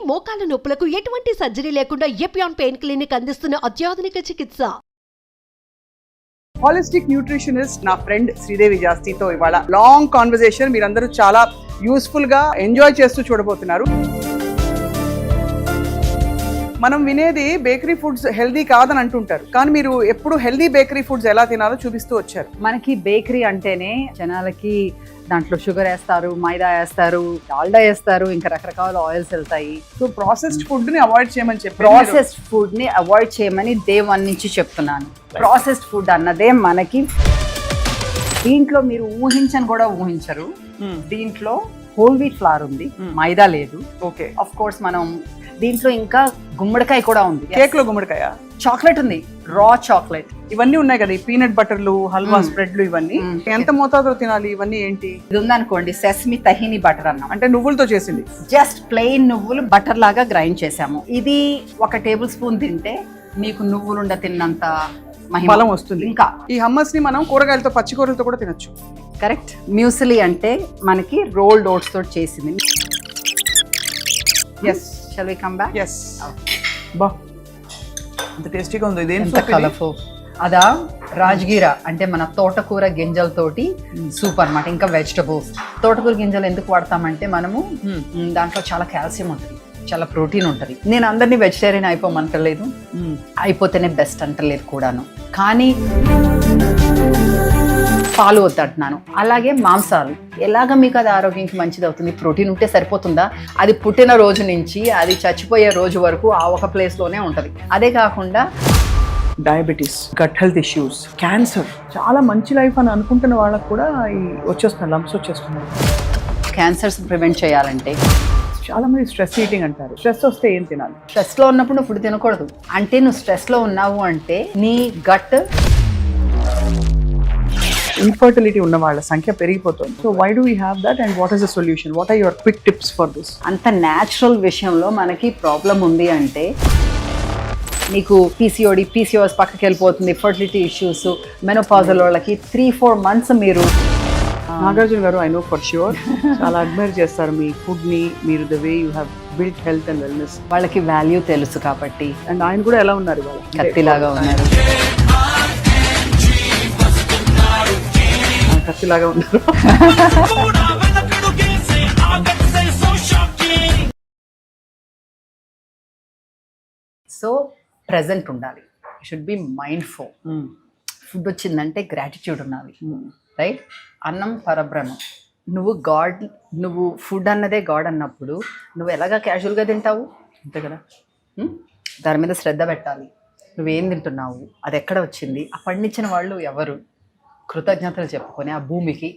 మోకాల నొప్పులకు ఎటువంటి సర్జరీ లేకుండా ఎపియాన్ పెయిన్ క్లినిక్ అందిస్తున్న అత్యాధునిక చికిత్స. హాలిస్టిక్ న్యూట్రిషనిస్ట్ నా ఫ్రెండ్ శ్రీదేవి జాస్తితో ఇవాళ లాంగ్ కాన్వర్సేషన్ మీరందరూ చాలా యూస్ఫుల్ గా ఎంజాయ్ చేస్తూ చూడబోతున్నారు. మనం వినేది బేకరీ ఫుడ్స్ హెల్దీ కాదని అంటుంటారు, కానీ మీరు ఎప్పుడు హెల్దీ బేకరీ ఫుడ్స్ ఎలా తినాలో చూపిస్తూ వచ్చారు. మనకి బేకరీ అంటేనే జనాలకి దాంట్లో షుగర్ వేస్తారు, మైదా వేస్తారు, డాల్డా వేస్తారు, ఇంకా రకరకాల ఆయిల్స్ వెళ్తాయి. సో ప్రాసెస్డ్ ఫుడ్ ని అవాయిడ్ చేయమని చెప్పి ప్రాసెస్డ్ ఫుడ్ ని అవాయిడ్ చేయమని డే 1 నుంచి చెప్తున్నాను. ప్రాసెస్డ్ ఫుడ్ అన్నదే మనకి దీంట్లో మీరు ఊహించని కూడా ఊహించరు. దీంట్లో హోల్ వీట్ ఫ్లవర్ ఉంది, మైదా లేదు. ఓకే, ఆఫ్ కోర్స్ మనం దీంట్లో ఇంకా గుమ్మడికాయ కూడా ఉంది. కేక్ లో గుమ్మడికాయ, చాక్లెట్ ఉంది, రా చాక్లెట్, ఇవన్నీ ఉన్నాయి కదా. ఈ పీనట్ బటర్లు, హల్వా స్ప్రెడ్లు, ఇవన్నీ ఎంత మోతాదులో తినాలి? ఇవన్నీ ఏంటి? ఇది ఉందనుకోండి, సెసమి తహిని బటర్ అన్నాం, అంటే నువ్వులతో చేసింది. జస్ట్ ప్లెయిన్ నువ్వులు బటర్ లాగా గ్రైండ్ చేసాము. ఇది 1 టేబుల్ స్పూన్ తింటే మీకు నువ్వులుండ తిన్నంత బలం వస్తుంది. ఇంకా ఈ హమ్మస్ ని మనం కూరగాయలతో, పచ్చి కూరలతో కూడా తినొచ్చు. కరెక్ట్. మ్యూసిలీ అంటే మనకి రోల్డ్ ఓట్స్ తోటి చేసింది. Yes, shall we come back? Yes. బా, ఎంత టేస్టీగా ఉంది. ఇది ఎంత కలర్ఫుల్. అదా రాజ్గిరా అంటే మన తోటకూర గింజలతోటి సూప్ అన్నమాట. ఇంకా వెజిటబుల్స్. తోటకూర గింజలు ఎందుకు వాడతామంటే మనము దాంట్లో చాలా కాల్షియం ఉంటుంది, చాలా ప్రోటీన్ ఉంటుంది. నేను అందరినీ వెజిటేరియన్ అయిపోమంటలేదు, అయిపోతేనే బెస్ట్ అంటలేదు కూడాను. కానీ పాలు వద్దంటున్నాను. అలాగే మాంసాలు ఎలాగ మీకు అది ఆరోగ్యానికి మంచిది అవుతుంది? ప్రోటీన్ ఉంటే సరిపోతుందా? అది పుట్టిన రోజు నుంచి అది చచ్చిపోయే రోజు వరకు ఆ ఒక ప్లేస్లోనే ఉంటుంది. అదే కాకుండా diabetes, gut health issues, cancer, చాలా మంచి లైఫ్ అని అనుకుంటున్న వాళ్ళకు కూడా ఈ వచ్చేస్తున్నారు, లంప్స్ వచ్చేస్తున్నారు. క్యాన్సర్స్ ప్రివెంట్ చేయాలంటే చాలా మంది స్ట్రెస్ ఈటింగ్ అంటారు. స్ట్రెస్ వస్తే ఏం తినాలి? స్ట్రెస్లో ఉన్నప్పుడు నువ్వు ఫుడ్ తినకూడదు. అంటే నువ్వు స్ట్రెస్లో ఉన్నావు అంటే నీ గట్ ఇన్ఫర్టిలిటీ ఉన్న వాళ్ళ సంఖ్య పెరిగిపోతుంది. So why do we have that and what is the solution? What are your quick tips for this? అంత న్యాచురల్ విషయంలో మనకి ప్రాబ్లం ఉంది అంటే నీకు పీసీఓఎస్ పక్కకి వెళ్ళిపోతుంది, ఫర్టిలిటీ ఇష్యూస్, మెనోపాజల్ వాళ్ళకి 3-4 months మీరు నాగార్జున గారు, ఐ నో ఫర్ ష్యూర్ చాలా అడ్మైర్ చేస్తారు మీ ఫుడ్ ని, మీరు the way you have built health and wellness. వాళ్ళకి వాల్యూ తెలుసు కాబట్టి. అండ్ ఆయన కూడా ఎలా ఉన్నారు ఇవాళ? కత్తిలాగా ఉన్నారు. కత్తిలాగా ఉన్నారు. సో ప్రెజెంట్ ఉండాలి, షుడ్ బి మైండ్ఫుల్. ఫుడ్ వచ్చిందంటే గ్రాటిట్యూడ్ ఉండాలి, రైట్? అన్నం పరబ్రహ్మం. నువ్వు ఫుడ్ అన్నదే గాడ్ అన్నప్పుడు నువ్వు ఎలాగా క్యాజువల్గా తింటావు? అంతే కదా. దాని మీద శ్రద్ధ పెట్టాలి. నువ్వేం తింటున్నావు, అది ఎక్కడ వచ్చింది, ఆ పండించిన వాళ్ళు ఎవరు, కృతజ్ఞతలు చెప్పుకొని ఆ భూమికి.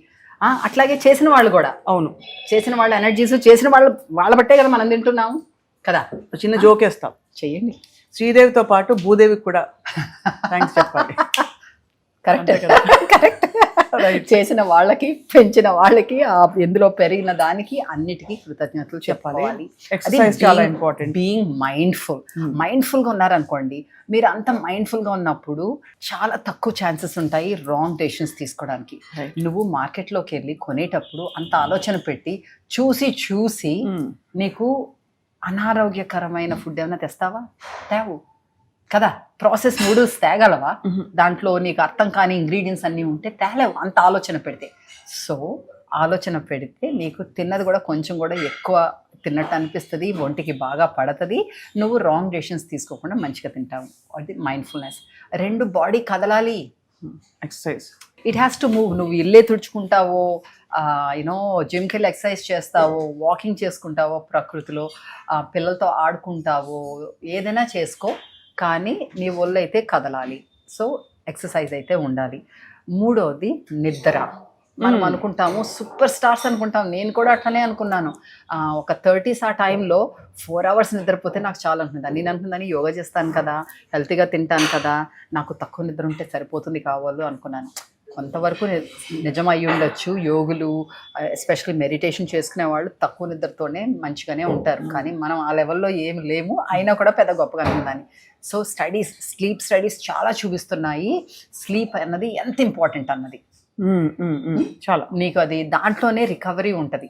అట్లాగే చేసిన వాళ్ళు కూడా, అవును, చేసిన వాళ్ళ ఎనర్జీస్, చేసిన వాళ్ళ బట్టే కదా మనం తింటున్నాము కదా. చిన్న జోకేస్తాం, చెయ్యండి. శ్రీదేవితో పాటు భూదేవికి కూడా థ్యాంక్స్ చెప్పాలి. Correct correct. చేసిన వాళ్ళకి, పెంచిన వాళ్ళకి, ఎందులో పెరిగిన దానికి అన్నిటికీ కృతజ్ఞతలు చెప్పాలి. ఎక్సర్సైజ్ చాలా ఇంపార్టెంట్. బీయింగ్ మైండ్ఫుల్గా ఉన్నారనుకోండి, మీరు అంత మైండ్ఫుల్గా ఉన్నప్పుడు చాలా తక్కువ ఛాన్సెస్ ఉంటాయి రాంగ్ డెసిషన్స్ తీసుకోవడానికి. నువ్వు మార్కెట్లోకి వెళ్ళి కొనేటప్పుడు అంత ఆలోచన పెట్టి చూసి నీకు అనారోగ్యకరమైన ఫుడ్ ఏమైనా తెస్తావా? తేవు కదా. ప్రాసెస్ నూడిల్స్ తేగలవా? దాంట్లో నీకు అర్థం కాని ఇంగ్రీడియంట్స్ అన్నీ ఉంటే తేలేవు, అంత ఆలోచన పెడితే. సో ఆలోచన పెడితే నీకు తిన్నది కూడా కొంచెం కూడా ఎక్కువ తిన్నట్టు అనిపిస్తుంది, ఒంటికి బాగా పడుతుంది, నువ్వు రాంగ్ డెసిషన్స్ తీసుకోకుండా మంచిగా తింటావు. అది మైండ్ఫుల్నెస్. 2 బాడీ కదలాలి, exercise. It has to move. నువ్వు ఇల్లే తుడుచుకుంటావో, యూనో జిమ్కి వెళ్ళి ఎక్సర్సైజ్ చేస్తావో, వాకింగ్ చేసుకుంటావో, ప్రకృతిలో పిల్లలతో ఆడుకుంటావో, ఏదైనా చేసుకో, కానీ నీ ఒళ్ళు అయితే కదలాలి. సో ఎక్సర్సైజ్ అయితే ఉండాలి. 3వది నిద్ర. మనం అనుకుంటాము సూపర్ స్టార్స్ అనుకుంటాం, నేను కూడా అట్లనే అనుకున్నాను. ఒక 30s ఆ టైంలో 4 hours నిద్రపోతే నాకు చాలా అనుకుంటాను. నేను అనుకున్నాను యోగా చేస్తాను కదా, హెల్తీగా తింటాను కదా, నాకు తక్కువ నిద్ర ఉంటే సరిపోతుంది కావాలి అనుకున్నాను. కొంతవరకు నిజం అయ్యి ఉండొచ్చు. యోగులు, ఎస్పెషల్లీ మెడిటేషన్ చేసుకునే వాళ్ళు తక్కువ నిద్రతోనే మంచిగానే ఉంటారు, కానీ మనం ఆ లెవెల్లో ఏమి లేము, అయినా కూడా పెద్ద గొప్పగా అనుకుందాన్ని. సో స్లీప్ స్టడీస్ చాలా చూపిస్తున్నాయి స్లీప్ అన్నది ఎంత ఇంపార్టెంట్ అన్నది. చాలా నీకు అది దాంట్లోనే రికవరీ ఉంటుంది,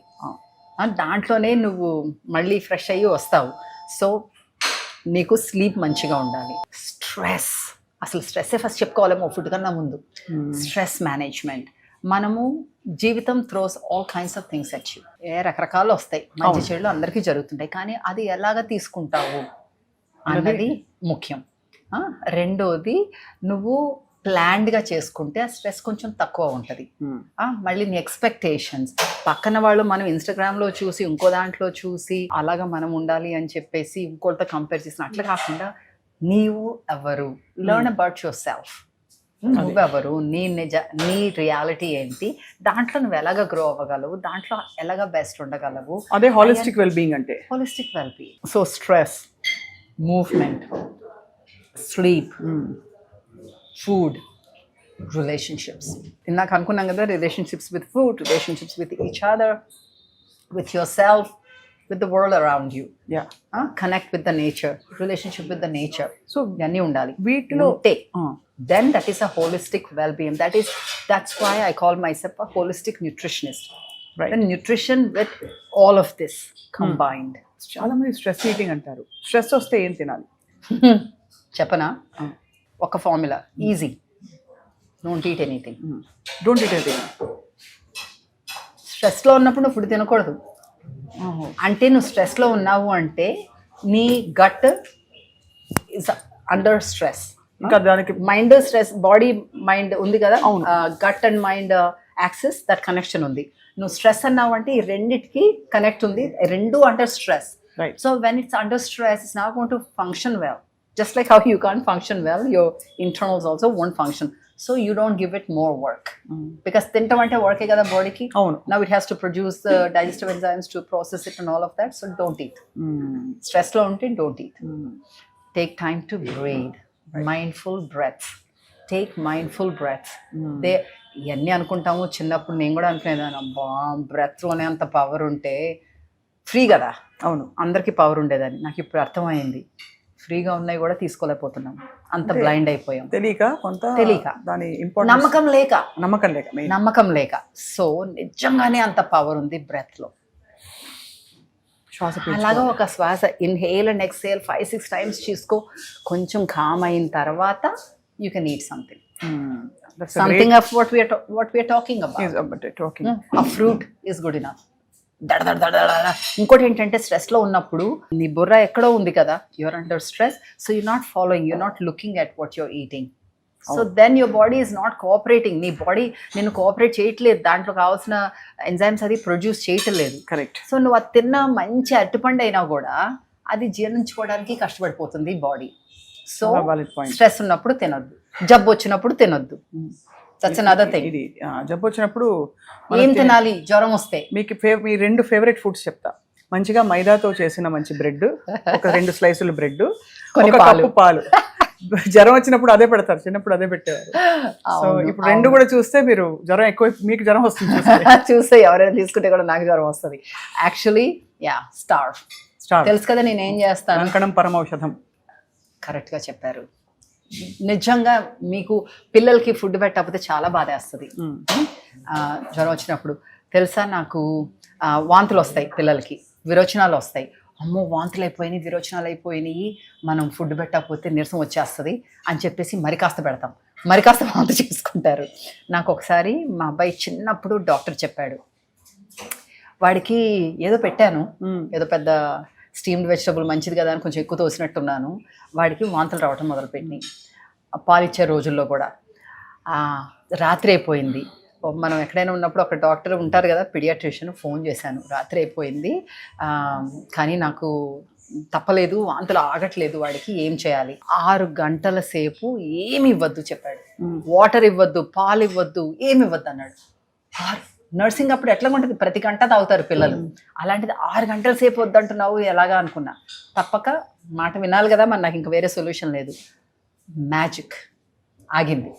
దాంట్లోనే నువ్వు మళ్ళీ ఫ్రెష్ అయ్యి వస్తావు. సో నీకు స్లీప్ మంచిగా ఉండాలి. స్ట్రెస్, అసలు స్ట్రెస్సే ఫస్ట్ చెప్పుకోవాలేమో ఫుడ్ కన్నా ముందు. Stress management. మనము జీవితం throws all kinds of things at you. రకరకాలు వస్తాయి, మంచి చెడులు అందరికీ జరుగుతుంటాయి, కానీ అది ఎలాగ తీసుకుంటావు అన్నది ముఖ్యం. రెండోది, నువ్వు ప్లాన్డ్గా చేసుకుంటే ఆ స్ట్రెస్ కొంచెం తక్కువ ఉంటుంది. మళ్ళీ నీ ఎక్స్పెక్టేషన్స్, పక్కన వాళ్ళు మనం ఇన్స్టాగ్రామ్లో చూసి ఇంకో దాంట్లో చూసి అలాగా మనం ఉండాలి అని చెప్పేసి ఇంకోటితో కంపేర్ చేసిన అట్లా కాకుండా నీవు ఎవరు, లెర్న్ అబౌట్ యువర్ సెల్ఫ్. నువ్వెవరు, నీ రియాలిటీ ఏంటి, దాంట్లో నువ్వు ఎలాగ గ్రో అవ్వగలవు, దాంట్లో ఎలాగ బెస్ట్ ఉండగలవు. అదే హాలిస్టిక్ వెల్బీయింగ్ అంటే. Holistic wellbeing. So stress, movement, sleep, food, relationships. ఇందాక అనుకున్నాం కదా, relationships with food, relationships with each other, with your self, with the world around you. Connect with the nature, relationship with the nature. So ఇవన్నీ ఉండాలి వీటిలో. Then that is a holistic well-being. That's why I call myself a holistic nutritionist. Right. The nutrition with all of this combined. చాలా మంది stress eating అంటారు. Stress వస్తే ఏం తినాలి చెప్పనా? ఒక formula, easy. Don't eat anything. Don't eat anything. స్ట్రెస్లో ఉన్నప్పుడు నువ్వు ఫుడ్ తినకూడదు. అంటే నువ్వు స్ట్రెస్లో ఉన్నావు అంటే నీ గట్ ఇస్ అండర్ స్ట్రెస్. ఇంకా దానికి మైండ్ స్ట్రెస్, బాడీ మైండ్ ఉంది కదా, gut and mind axis, that connection ఉంది. నువ్వు స్ట్రెస్ అన్నావు అంటే ఈ రెండిటికి కనెక్ట్ ఉంది, రెండు under stress. Right. So when it's under stress, it's not going to function well. Just like how you can't function well, your internals also won't function. So you don't give it more work. Because తింటాం అంటే వర్కే కదా బాడీకి. అవును. Now it has to produce the digestive enzymes to process it and all of that. So don't eat. Stress లో ఉంటే don't eat. Take time to breathe. Mindful breaths. Take mindful breaths. ఇవన్నీ అనుకుంటాము. చిన్నప్పుడు నేను కూడా అనుకునేదాన్ని, అబ్బా బ్రెత్లోనే అంత పవర్ ఉంటే ఫ్రీ కదా. అవును, అందరికీ పవర్ ఉండేదని. నాకు ఇప్పుడు అర్థమైంది, ఫ్రీగా ఉన్నాయి కూడా తీసుకోలేకపోతున్నాం, అంత బ్లైండ్ అయిపోయాం. తెలియక దాని నమ్మకం లేక. సో నిజంగానే అంత పవర్ ఉంది బ్రెత్లో. అలాగా ఒక శ్వాస ఇన్హేల్ అండ్ ఎక్స్హేల్ 5-6 times తీసుకో. కొంచెం కామ్ అయిన తర్వాత you can eat something of what we're talking about. A fruit is good enough. ఇంకోటి ఏంటంటే, స్ట్రెస్లో ఉన్నప్పుడు నీ బుర్ర ఎక్కడో ఉంది కదా, you're under stress. So you not following, you're not looking at what you're eating. So then your body is not cooperating. నీ body నేను కోఆపరేట్ చేయట్లేదు, దాంట్లో కావాల్సిన ఎంజైమ్స్ అది ప్రొడ్యూస్ చేయట్లేదు. కరెక్ట్. సో నువ్వు అది తిన్న మంచి అరటిపండు అయినా కూడా అది జీర్ణించుకోవడానికి కష్టపడిపోతుంది బాడీ. సో స్ట్రెస్ ఉన్నప్పుడు తినొద్దు, జబ్బు వచ్చినప్పుడు తినొద్దు. That's another thing. ఇది జబ్బు వచ్చినప్పుడు ఏం తినాలి? జ్వరం వస్తే మీకు మీ 2 ఫేవరెట్ ఫుడ్స్ చెప్తా. మంచిగా మైదాతో చేసిన మంచి బ్రెడ్, ఒక 2 స్లైసులు బ్రెడ్, ఒక కప్పు పాలు. జ్వరం వచ్చినప్పుడు అదే పెడతారు, చిన్నప్పుడు అదే పెట్టేవారు. సో ఇప్పుడు 2 కూడా చూస్తే మీరు జ్వరం ఎక్కువ, మీకు జ్వరం వస్తుంది చూస్తే ఎవరైనా తీసుకుంటే కూడా నాకు జ్వరం వస్తుంది. యాక్చువల్లీ స్టార్ తెలుసు కదా నేను ఏం చేస్తాను. అంకణం పరమౌషధం. కరెక్ట్గా చెప్పారు. నిజంగా మీకు పిల్లలకి ఫుడ్ పెట్టకపోతే చాలా బాధ వేస్తుంది. జ్వరం వచ్చినప్పుడు తెలుసా, నాకు వాంతులు వస్తాయి, పిల్లలకి విరోచనాలు వస్తాయి. అమ్మో వాంతులు అయిపోయినాయి, విరోచనాలు అయిపోయినాయి, మనం ఫుడ్ పెట్టకపోతే నీరసం వచ్చేస్తుంది అని చెప్పేసి మరి కాస్త పెడతాం, మరి కాస్త వాంతు చేసుకుంటారు. నాకు ఒకసారి మా అబ్బాయి చిన్నప్పుడు డాక్టర్ చెప్పాడు, వాడికి ఏదో పెట్టాను, ఏదో పెద్ద స్టీమ్డ్ వెజిటబుల్ మంచిది కదా అని కొంచెం ఎక్కువ తోసినట్టున్నాను. వాడికి వాంతులు రావటం మొదలుపెట్టినాయి. పాలిచ్చే రోజుల్లో కూడా. రాత్రి అయిపోయింది. మనం ఎక్కడైనా ఉన్నప్పుడు ఒక డాక్టర్ ఉంటారు కదా, పీడియాట్రిషియన్, ఫోన్ చేశాను. రాత్రి అయిపోయింది, కానీ నాకు తప్పలేదు, వాంతులు ఆగట్లేదు, వాడికి ఏం చేయాలి? 6 గంటల సేపు ఏమి ఇవ్వద్దు చెప్పాడు. వాటర్ ఇవ్వద్దు, పాలు ఇవ్వద్దు, ఏమి ఇవ్వద్దు అన్నాడు. నర్సింగ్ అప్పుడు ఎట్లా ఉంటుంది, ప్రతి గంట తాగుతారు పిల్లలు, అలాంటిది 6 గంటల సేపు వద్దంటున్నావు ఎలాగా అనుకున్నా. తప్పక మాట వినాలి కదా, మరి నాకు ఇంక వేరే సొల్యూషన్ లేదు. మ్యాజిక్ ఆగింది.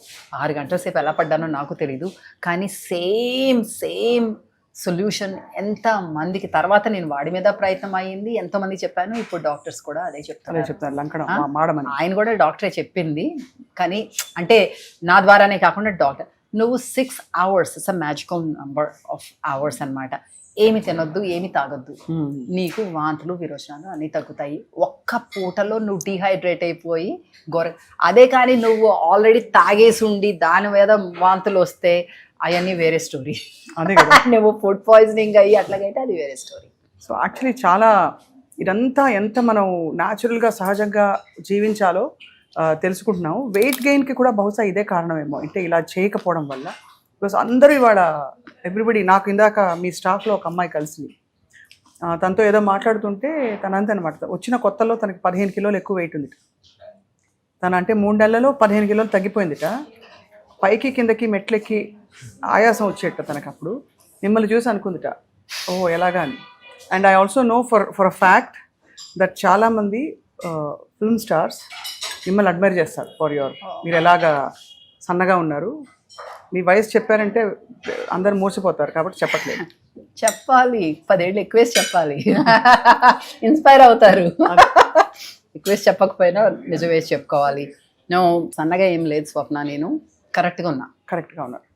6 గంటల సేపు ఎలా పడ్డానో నాకు తెలీదు, కానీ సేమ్ సొల్యూషన్ ఎంత మందికి తర్వాత నేను వాడి మీద ప్రయత్నం అయ్యింది, ఎంతోమంది చెప్పాను. ఇప్పుడు డాక్టర్స్ కూడా అదే చెప్తారు. ఆయన కూడా డాక్టరే చెప్పింది, కానీ అంటే నా ద్వారానే కాకుండా డాక్టర్ నువ్వు 6 hours, it's a magical number of hours అన్నమాట. ఏమి తినొద్దు, ఏమి తాగొద్దు, నీకు వాంతులు విరోచనాలు అన్నీ తగ్గుతాయి. ఒక్క పూటలో నువ్వు డీహైడ్రేట్ అయిపోయి అదే కానీ నువ్వు ఆల్రెడీ తాగేసి ఉండి దాని మీద వాంతులు వస్తే అవన్నీ వేరే స్టోరీ. అదే కదా. నువ్వు ఫుడ్ పాయిజనింగ్ అయ్యి అట్లాగైతే అది వేరే స్టోరీ. సో యాక్చువల్లీ చాలా ఇదంతా ఎంత మనం న్యాచురల్గా సహజంగా జీవించాలో తెలుసుకుంటున్నాము. వెయిట్ గెయిన్కి కూడా బహుశా ఇదే కారణమేమో, అంటే ఇలా చేయకపోవడం వల్ల. బికాస్ అందరూ ఇవాళ ఎవ్రీబడి, నాకు ఇందాక మీ స్టాఫ్లో ఒక అమ్మాయి కలిసింది, తనతో ఏదో మాట్లాడుతుంటే తనంతే అనమాట, వచ్చిన కొత్తలో తనకి 15 కిలోలు ఎక్కువ వెయిట్ ఉంది. తను అంటే 3 నెలలలో 15 కిలోలు తగ్గిపోయిందిట. పైకి కిందకి మెట్లెక్కి ఆయాసం వచ్చేట తనకు. అప్పుడు మిమ్మల్ని చూసి అనుకుందిట, ఓహో ఎలాగా అని. And I also know for a fact that చాలామంది ఫిల్మ్ స్టార్స్ మిమ్మల్ని అడ్మైర్ చేస్తారు ఫర్ యువర్, మీరు ఎలాగా సన్నగా ఉన్నారు. మీ వయసు చెప్పారంటే అందరు మూసిపోతారు, కాబట్టి చెప్పట్లేదు. చెప్పాలి, 10 ఏళ్ళు ఎక్కువేసి చెప్పాలి, ఇన్స్పైర్ అవుతారు. ఎక్కువేసి చెప్పకపోయినా నిజం వేసి చెప్పుకోవాలి. నేను సన్నగా ఏం లేదు స్వప్న, నేను కరెక్ట్గా ఉన్నా. కరెక్ట్గా ఉన్నారు,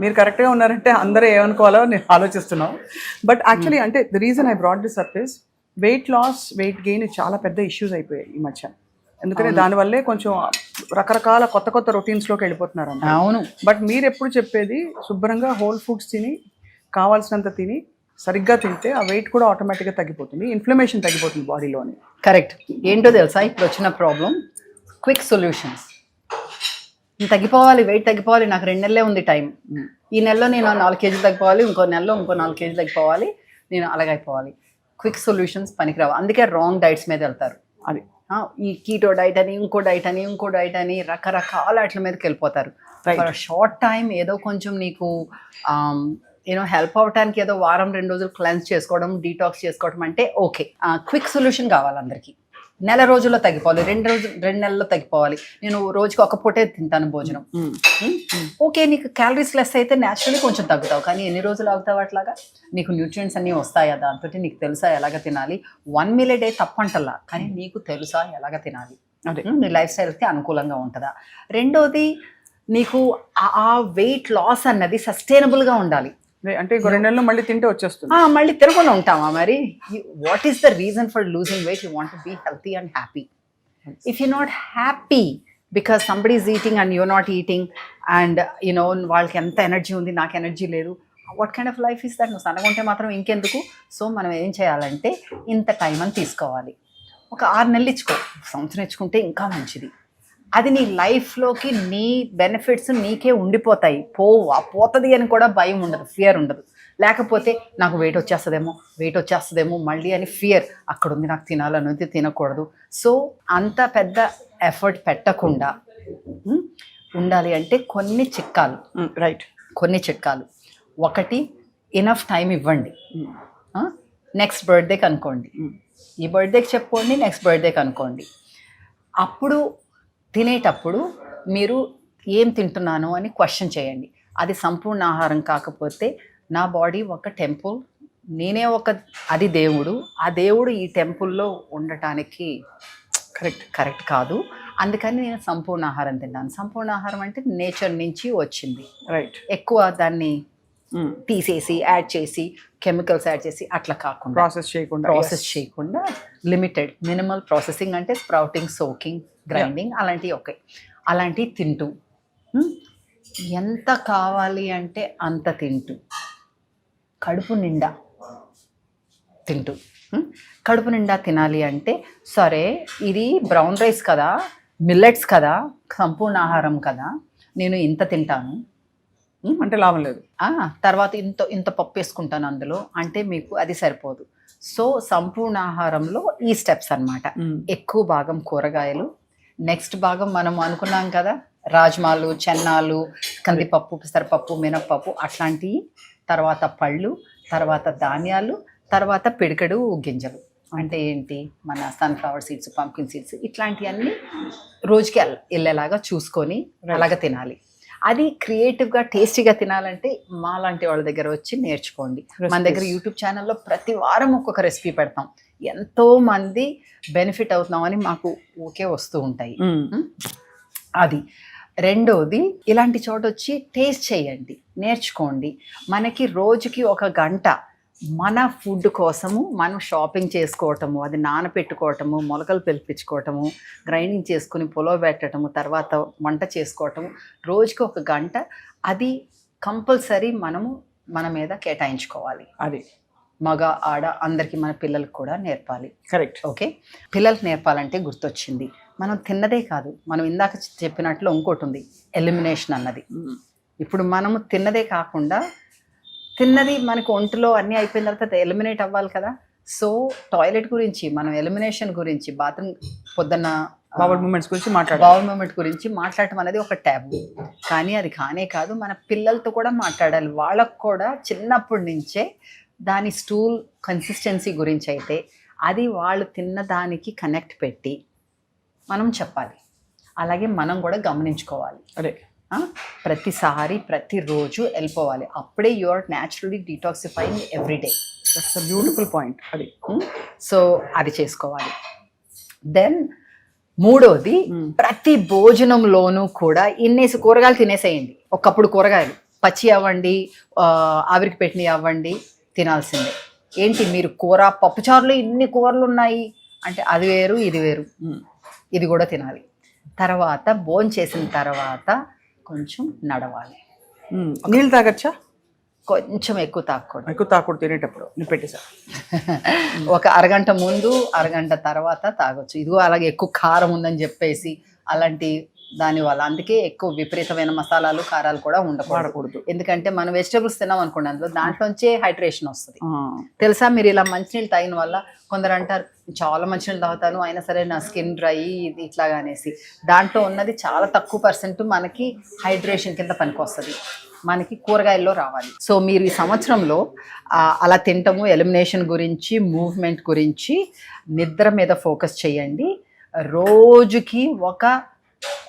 మీరు కరెక్ట్గా ఉన్నారంటే అందరూ ఏమనుకోవాలో నేను ఆలోచిస్తున్నాం. బట్ యాక్చువల్లీ అంటే the reason I brought this up is weight loss, weight gain చాలా పెద్ద ఇష్యూస్ అయిపోయాయి ఈ మధ్య. ఎందుకంటే దానివల్లే కొంచెం రకరకాల కొత్త కొత్త రొటీన్స్లోకి వెళ్ళిపోతున్నారు. అవును. బట్ మీరు ఎప్పుడు చెప్పేది శుభ్రంగా హోల్ ఫుడ్స్ తిని, కావాల్సినంత తిని, సరిగ్గా తింటే ఆ వెయిట్ కూడా ఆటోమేటిక్గా తగ్గిపోతుంది, ఇన్ఫ్లమేషన్ తగ్గిపోతుంది బాడీలోని. కరెక్ట్. ఏంటో తెలుసా ఇప్పుడు వచ్చిన ప్రాబ్లం? Quick solutions. తగ్గిపోవాలి, వెయిట్ తగ్గిపోవాలి, నాకు 2 నెలలే ఉంది టైం. ఈ నెలలో నేను 4 కేజీలు తగ్గిపోవాలి, ఇంకో నెలలో ఇంకో 4 కేజీలు తగ్గిపోవాలి, నేను అలాగైపోవాలి. క్విక్ సొల్యూషన్స్ పనికిరావు. అందుకే రాంగ్ డైట్స్ మీద వెళ్తారు. అది ఈ కీటో డైట్ అని, ఇంకో డైట్ అని రకరకాల వాటి మీదకి వెళ్ళిపోతారు. ఫర్ షార్ట్ టైం ఏదో కొంచెం నీకు హెల్ప్ అవడానికి ఏదో వారం 2 రోజులు క్లెన్స్ చేసుకోవడం, డీటాక్స్ చేసుకోవడం అంటే ఓకే. క్విక్ సొల్యూషన్ కావాలి అందరికీ. నెల రోజుల్లో తగ్గిపోవాలి, 2 నెలల్లో తగ్గిపోవాలి. నేను రోజుకి ఒక పూటే తింటాను భోజనం. ఓకే, నీకు క్యాలరీస్ లెస్ అయితే న్యాచురల్లీ కొంచెం తగ్గుతావు, కానీ ఎన్ని రోజులు అవుతావు అట్లాగా? నీకు న్యూట్రియంట్స్ అన్నీ వస్తాయా దాంతో? నీకు తెలుసా ఎలాగ తినాలి? 1 meal a day తప్పంటల్లా, కానీ నీకు తెలుసా ఎలాగ తినాలి? అదే నీ లైఫ్ స్టైల్కి అనుకూలంగా ఉంటుందా? రెండోది, నీకు ఆ వెయిట్ లాస్ అన్నది సస్టైనబుల్గా ఉండాలి. అంటే 2 నెలలు మళ్ళీ తింటే వచ్చేస్తుంది. మళ్ళీ తినకుండా ఉంటామా మరి? What is the reason for losing weight? You want to be healthy and happy. If you not happy because somebody is eating and you're not eating and వాళ్ళకి ఎంత ఎనర్జీ ఉంది, నాకు ఎనర్జీ లేదు, what kind of life is that? నువ్వు సన్నగా ఉంటే మాత్రం ఇంకెందుకు? సో మనం ఏం చేయాలంటే ఇంత టైం అని తీసుకోవాలి. ఒక 6 నెలలు ఇచ్చుకో, సంవత్సరం ఇచ్చుకుంటే ఇంకా మంచిది. అది నీ లైఫ్లోకి నీ బెనిఫిట్స్ నీకే ఉండిపోతాయి. పోతుంది అని కూడా భయం ఉండదు, ఫియర్ ఉండదు. లేకపోతే నాకు వెయిట్ వచ్చేస్తుందేమో మళ్ళీ అని ఫియర్ అక్కడ ఉంది, నాకు తినాలనేది తినకూడదు. సో అంత పెద్ద ఎఫర్ట్ పెట్టకుండా ఉండాలి అంటే కొన్ని చిట్కాలు. రైట్, కొన్ని చిట్కాలు. ఒకటి, ఇనఫ్ టైం ఇవ్వండి. నెక్స్ట్ బర్త్డేకి అనుకోండి, ఈ బర్త్డేకి చెప్పుకోండి, నెక్స్ట్ బర్త్డేకి అనుకోండి. అప్పుడు తినేటప్పుడు మీరు ఏం తింటున్నాను అని క్వశ్చన్ చేయండి. అది సంపూర్ణ ఆహారం కాకపోతే, నా బాడీ ఒక టెంపుల్, నేనే అది దేవుడు, ఆ దేవుడు ఈ టెంపుల్లో ఉండటానికి కరెక్ట్ కాదు, అందుకని నేను సంపూర్ణ ఆహారం తిన్నాను. సంపూర్ణ ఆహారం అంటే నేచర్ నుంచి వచ్చింది. రైట్. ఎక్కువ దాన్ని తీసేసి యాడ్ చేసి కెమికల్స్ యాడ్ చేసి అట్లా కాకుండా, ప్రాసెస్ చేయకుండా లిమిటెడ్ మినిమల్ ప్రాసెసింగ్, అంటే స్ప్రౌటింగ్, సోకింగ్, గ్రైండింగ్, అలాంటివి ఓకే. అలాంటివి తింటూ ఎంత కావాలి అంటే అంత తింటూ, కడుపు నిండా తింటూ. కడుపు నిండా తినాలి అంటే సరే ఇది బ్రౌన్ రైస్ కదా, మిల్లెట్స్ కదా, సంపూర్ణ ఆహారం కదా, నేను ఇంత తింటాను అంటే లాభం లేదు. తర్వాత ఇంత పప్పు వేసుకుంటాను అందులో అంటే మీకు అది సరిపోదు. సో సంపూర్ణ ఆహారంలో ఈ స్టెప్స్ అన్నమాట. ఎక్కువ భాగం కూరగాయలు, నెక్స్ట్ భాగం మనం అనుకున్నాం కదా రాజ్మాలు, చెన్నాలు, కందిపప్పు, పెసరపప్పు, మినప్పప్పు అట్లాంటివి, తర్వాత పళ్ళు, తర్వాత ధాన్యాలు, తర్వాత పిడికెడు గింజలు. అంటే ఏంటి, మన సన్ఫ్లవర్ సీడ్స్, పంకిన్ సీడ్స్, ఇట్లాంటివన్నీ రోజుకి వెళ్ళేలాగా చూసుకొని అలాగా తినాలి. అది క్రియేటివ్గా టేస్టీగా తినాలంటే మా లాంటి వాళ్ళ దగ్గర వచ్చి నేర్చుకోండి. మన దగ్గర యూట్యూబ్ ఛానల్లో ప్రతి వారం ఒక్కొక్క రెసిపీ పెడతాం, ఎంతో మంది బెనిఫిట్ అవుతున్నామని మాకు ఓకే వస్తూ ఉంటాయి. అది రెండోది ఇలాంటి చోట వచ్చి టేస్ట్ చేయండి, నేర్చుకోండి. మనకి రోజుకి 1 గంట మన ఫుడ్ కోసము మనం షాపింగ్ చేసుకోవటము, అది నానపెట్టుకోవటము, మొలకలు పిలిపించుకోవటము, గ్రైండింగ్ చేసుకుని పులవబెట్టడము, తర్వాత వంట చేసుకోవటము, రోజుకి 1 గంట అది కంపల్సరీ మనము మన మీద కేటాయించుకోవాలి. అది మగ ఆడ అందరికీ మన పిల్లలకు కూడా నేర్పాలి. కరెక్ట్. ఓకే, పిల్లలకు నేర్పాలంటే గుర్తొచ్చింది, మనం తిన్నదే కాదు, మనం ఇందాక చెప్పినట్లు ఇంకోటి ఉంది, ఎలిమినేషన్ అన్నది. ఇప్పుడు మనము తిన్నదే కాకుండా తిన్నది మనకు ఒంటిలో అన్నీ అయిపోయిన తర్వాత ఎలిమినేట్ అవ్వాలి కదా. సో టాయిలెట్ గురించి మనం ఎలిమినేషన్ గురించి, బాత్రూమ్ పొద్దున్న బౌల్ మూమెంట్స్ గురించి బౌల్ మూమెంట్ గురించి మాట్లాడటం అనేది ఒక ట్యాబు. కానీ అది కానే కాదు, మన పిల్లలతో కూడా మాట్లాడాలి. వాళ్ళకు కూడా చిన్నప్పటి నుంచే దాని స్టూల్ కన్సిస్టెన్సీ గురించి అయితే అది వాళ్ళు తిన్న దానికి కనెక్ట్ పెట్టి మనం చెప్పాలి. అలాగే మనం కూడా గమనించుకోవాలి. అదే ప్రతిసారి ప్రతిరోజు వెళ్ళిపోవాలి. అప్పుడే you are naturally detoxifying everyday. That's a beautiful point. అది సో అది చేసుకోవాలి. దెన్ మూడోది, ప్రతి భోజనంలోనూ కూడా కూరగాయలు తినేసేయండి. ఒకప్పుడు కూరగాయలు పచ్చి అవ్వండి, ఆవిరికి పెట్టినవి అవ్వండి, తినాల్సిందే. ఏంటి మీరు కూర పప్పుచారులో ఇన్ని కూరలు ఉన్నాయి అంటే అది వేరు ఇది వేరు, ఇది కూడా తినాలి. తర్వాత భోజనం చేసిన తర్వాత కొంచెం నడవాలి. నీళ్ళు తాగచ్చా? కొంచెం ఎక్కువ తాగకూడదు. ఎక్కువ తాగకూడదు తినేటప్పుడు. నేను పెట్టేసా. ఒక అరగంట ముందు అరగంట తర్వాత తాగొచ్చు. ఇదిగో అలాగే ఎక్కువ కారం ఉందని చెప్పేసి అలాంటి దానివల్ల, అందుకే ఎక్కువ విపరీతమైన మసాలాలు కారాలు కూడా ఉండకూడదు. ఎందుకంటే మనం వెజిటబుల్స్ తిన్నాం అనుకోండి, అందులో దాంట్లోంచే హైడ్రేషన్ వస్తుంది. తెలుసా, మీరు ఇలా మంచినీళ్ళు తాగిన వల్ల కొందరు అంటారు చాలా మంచినీళ్ళు తాగుతాను అయినా సరే నా స్కిన్ డ్రై ఇది ఇట్లాగా అనేసి. దాంట్లో ఉన్నది చాలా తక్కువ % మనకి హైడ్రేషన్ కింద పనికి వస్తుంది, మనకి కూరగాయల్లో రావాలి. సో మీరు ఈ సంవత్సరంలో అలా తింటము, ఎలిమినేషన్ గురించి, మూవ్మెంట్ గురించి, నిద్ర మీద ఫోకస్ చేయండి. రోజుకి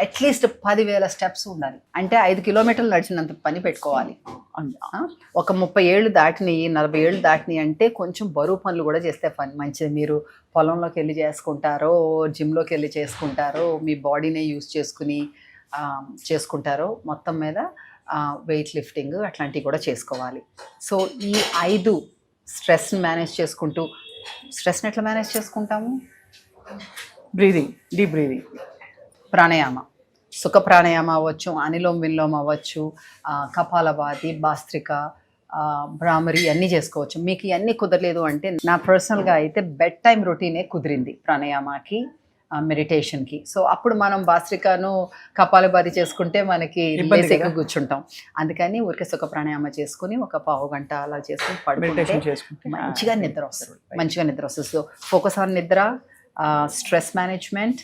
అట్లీస్ట్ 10,000 స్టెప్స్ ఉండాలి. అంటే 5 కిలోమీటర్లు నడిచినంత పని పెట్టుకోవాలి. ఒక 30 ఏళ్ళు దాటినాయి, 40 ఏళ్ళు దాటినాయి అంటే కొంచెం బరువు పనులు కూడా చేస్తే మంచిది. మీరు పొలంలోకి వెళ్ళి చేసుకుంటారో, జిమ్లోకి వెళ్ళి చేసుకుంటారో, మీ బాడీనే యూజ్ చేసుకుంటారో, మొత్తం మీద వెయిట్ లిఫ్టింగ్ అట్లాంటివి కూడా చేసుకోవాలి. సో ఈ 5 స్ట్రెస్ని మేనేజ్ చేసుకుంటూ, స్ట్రెస్ని ఎట్లా మేనేజ్ చేసుకుంటాము? బ్రీదింగ్, డీప్ బ్రీదింగ్, ప్రాణాయామ, సుఖ ప్రాణాయామ అవ్వచ్చు, అనిలోమ్ విలోమ్ అవ్వచ్చు, కపాలభాతి, భాస్త్రిక, భ్రామరి అన్నీ చేసుకోవచ్చు. మీకు ఇవన్నీ కుదరలేదు అంటే నా పర్సనల్గా అయితే బెడ్ టైం రొటీనే కుదిరింది ప్రాణాయామకి, మెడిటేషన్కి. సో అప్పుడు మనం భాస్త్రికను కపాలభాతి చేసుకుంటే మనకి బేసిక్గా కూర్చుంటాం. అందుకని ఊరికే సుఖ ప్రాణాయామ చేసుకుని ఒక పావు గంట అలా చేసుకుని పడుకుంటే మంచిగా నిద్ర వస్తుంది. సో ఫోకస్ ఆన్ నిద్ర, stress management,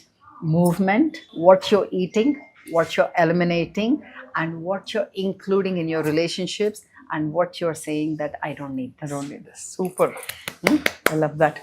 movement, what you're eating, what you're eliminating, and what you're including in your relationships, and what you're saying that I don't need this. Super. I love that.